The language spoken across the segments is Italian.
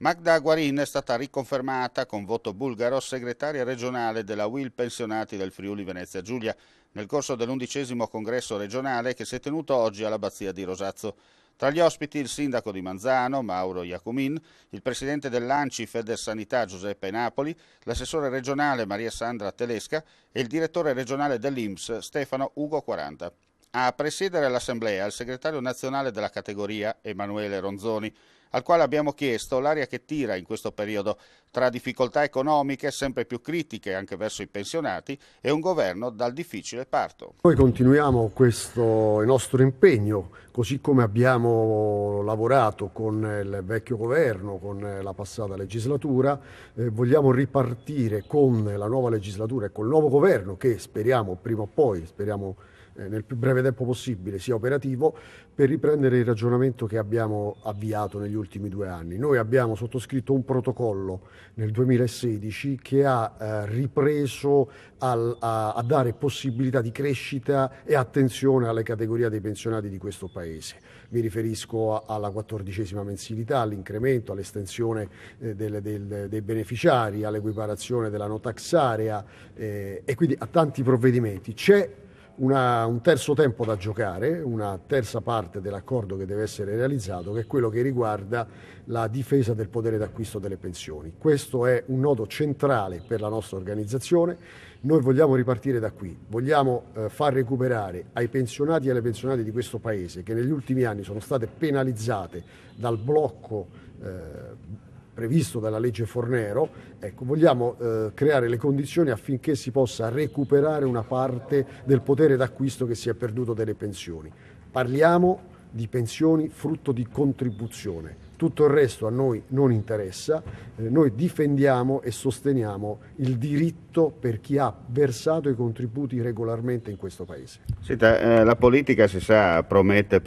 Magda Guarin è stata riconfermata con voto bulgaro segretaria regionale della UIL Pensionati del Friuli Venezia Giulia nel corso dell'11° congresso regionale che si è tenuto oggi all'abbazia di Rosazzo. Tra gli ospiti il sindaco di Manzano, Mauro Iacomin, il presidente dell'ANCI Federsanità Giuseppe Napoli, l'assessore regionale Maria Sandra Telesca e il direttore regionale dell'INPS Stefano Ugo 40. A presiedere l'assemblea il segretario nazionale della categoria Emanuele Ronzoni, al quale abbiamo chiesto l'aria che tira in questo periodo tra difficoltà economiche sempre più critiche anche verso i pensionati e un governo dal difficile parto. Noi continuiamo il nostro impegno, così come abbiamo lavorato con il vecchio governo, con la passata legislatura, vogliamo ripartire con la nuova legislatura e col nuovo governo che speriamo prima o poi, nel più breve tempo possibile sia operativo, per riprendere il ragionamento che abbiamo avviato negli ultimi 2 anni. Noi abbiamo sottoscritto un protocollo nel 2016 che ha ripreso a dare possibilità di crescita e attenzione alle categorie dei pensionati di questo Paese. Mi riferisco alla 14ª mensilità, all'incremento, all'estensione dei beneficiari, all'equiparazione della no tax area e quindi a tanti provvedimenti. C'è un terzo tempo da giocare, una terza parte dell'accordo che deve essere realizzato, che è quello che riguarda la difesa del potere d'acquisto delle pensioni. Questo è un nodo centrale per la nostra organizzazione. Noi vogliamo ripartire da qui, vogliamo far recuperare ai pensionati e alle pensionate di questo Paese, che negli ultimi anni sono state penalizzate dal blocco previsto dalla legge Fornero, vogliamo creare le condizioni affinché si possa recuperare una parte del potere d'acquisto che si è perduto delle pensioni. Parliamo di pensioni frutto di contribuzione. Tutto il resto a noi non interessa, noi difendiamo e sosteniamo il diritto per chi ha versato i contributi regolarmente in questo Paese. Senta, la politica si sa, promette,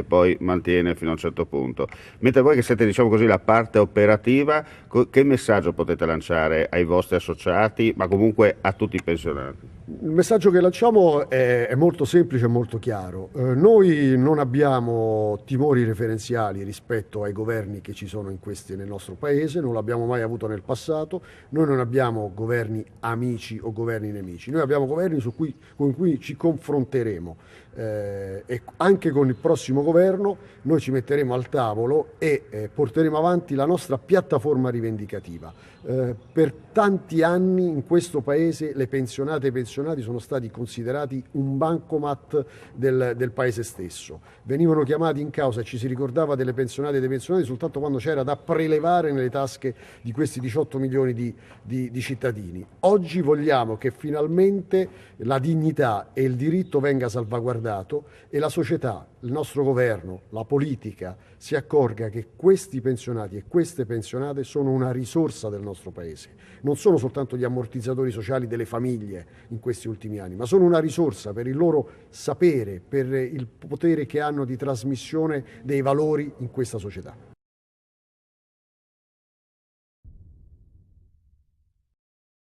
poi mantiene fino a un certo punto. Mentre voi che siete, diciamo così, la parte operativa, che messaggio potete lanciare ai vostri associati, ma comunque a tutti i pensionati? Il messaggio che lanciamo è molto semplice e molto chiaro. Noi non abbiamo timori referenziali rispetto ai governi che ci sono nel nostro Paese, non l'abbiamo mai avuto nel passato, noi non abbiamo governi amici o governi nemici, noi abbiamo governi con cui ci confronteremo e anche con il prossimo governo noi ci metteremo al tavolo e porteremo avanti la nostra piattaforma rivendicativa. Per tanti anni in questo Paese le pensionate e i pensionati sono stati considerati un bancomat del Paese stesso. Venivano chiamati in causa e ci si ricordava delle pensionate e dei pensionati soltanto quando c'era da prelevare nelle tasche di questi 18 milioni di cittadini. Oggi vogliamo che finalmente la dignità e il diritto venga salvaguardato e la società, il nostro governo, la politica si accorga che questi pensionati e queste pensionate sono una risorsa del nostro Paese. Non sono soltanto gli ammortizzatori sociali delle famiglie in questi ultimi anni, ma sono una risorsa per il loro sapere, per il potere che hanno di trasmissione dei valori in questa società.